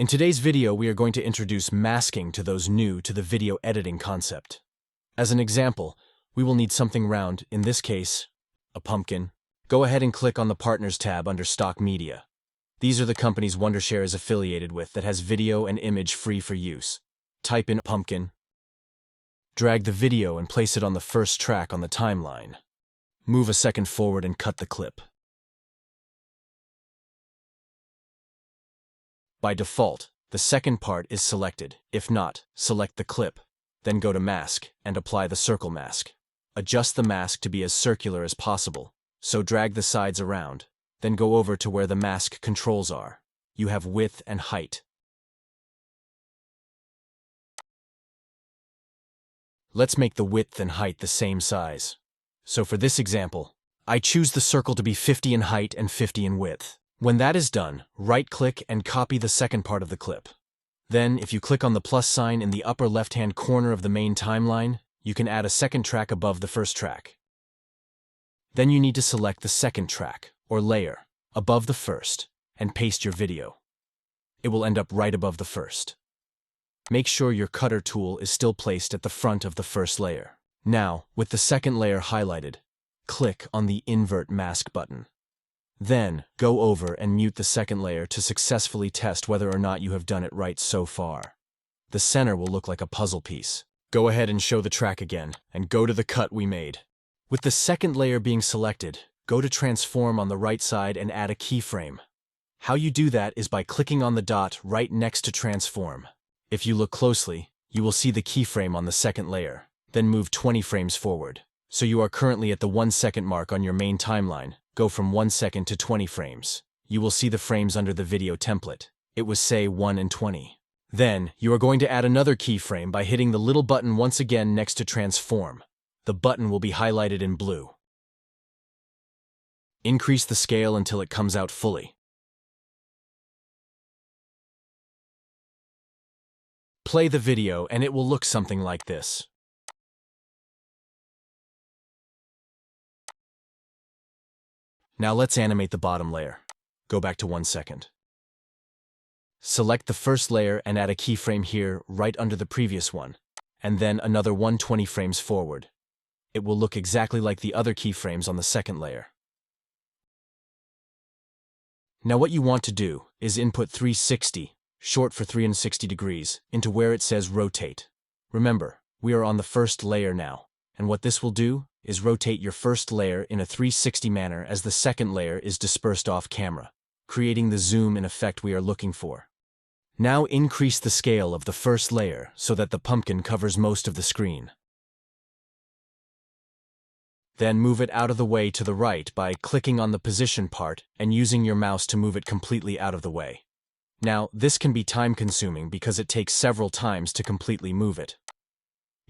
In today's video, we are going to introduce masking to those new to the video editing concept. As an example, we will need something round, in this case, a pumpkin. Go ahead and click on the Partners tab under Stock Media. These are the companies Wondershare is affiliated with that has video and image free for use. Type in pumpkin. Drag the video and place it on the first track on the timeline. Move a second forward and cut the clip. By default, the second part is selected. If not, select the clip. Then go to Mask and apply the circle mask. Adjust the mask to be as circular as possible, so drag the sides around. Then go over to where the mask controls are. You have width and height. Let's make the width and height the same size. So for this example, I choose the circle to be 50 in height and 50 in width. When that is done, right-click and copy the second part of the clip. Then, if you click on the plus sign in the upper left-hand corner of the main timeline, you can add a second track above the first track. Then you need to select the second track, or layer, above the first, and paste your video. It will end up right above the first. Make sure your cutter tool is still placed at the front of the first layer. Now, with the second layer highlighted, click on the Invert Mask button. Then, go over and mute the second layer to successfully test whether or not you have done it right so far. The center will look like a puzzle piece. Go ahead and show the track again, and go to the cut we made. With the second layer being selected, go to Transform on the right side and add a keyframe. How you do that is by clicking on the dot right next to Transform. If you look closely, you will see the keyframe on the second layer. Then move 20 frames forward. So you are currently at the 1 second mark on your main timeline. Go from 1 second to 20 frames. You will see the frames under the video template. It was say 1 and 20. Then, you are going to add another keyframe by hitting the little button once again next to Transform. The button will be highlighted in blue. Increase the scale until it comes out fully. Play the video and it will look something like this. Now let's animate the bottom layer. Go back to 1 second. Select the first layer and add a keyframe here right under the previous one, and then another 120 frames forward. It will look exactly like the other keyframes on the second layer. Now what you want to do is input 360, short for 360 degrees, into where it says rotate. Remember, we are on the first layer now, and what this will do is rotate your first layer in a 360 manner as the second layer is dispersed off camera, creating the zoom in effect we are looking for. Now increase the scale of the first layer so that the pumpkin covers most of the screen. Then move it out of the way to the right by clicking on the position part and using your mouse to move it completely out of the way. Now, this can be time-consuming because it takes several times to completely move it.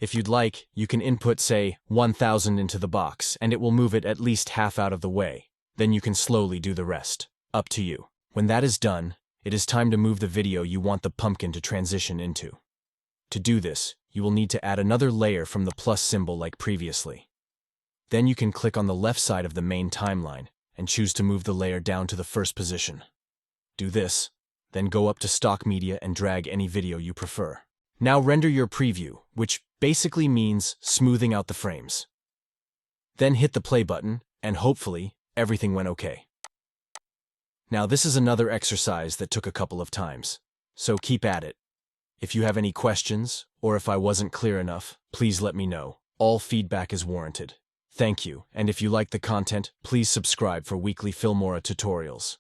If you'd like, you can input, say, 1000 into the box, and it will move it at least half out of the way. Then you can slowly do the rest. Up to you. When that is done, it is time to move the video you want the pumpkin to transition into. To do this, you will need to add another layer from the plus symbol like previously. Then you can click on the left side of the main timeline and choose to move the layer down to the first position. Do this, then go up to Stock Media and drag any video you prefer. Now render your preview, which basically means smoothing out the frames. Then hit the play button, and hopefully, everything went okay. Now this is another exercise that took a couple of times, so keep at it. If you have any questions, or if I wasn't clear enough, please let me know. All feedback is warranted. Thank you, and if you like the content, please subscribe for weekly Filmora tutorials.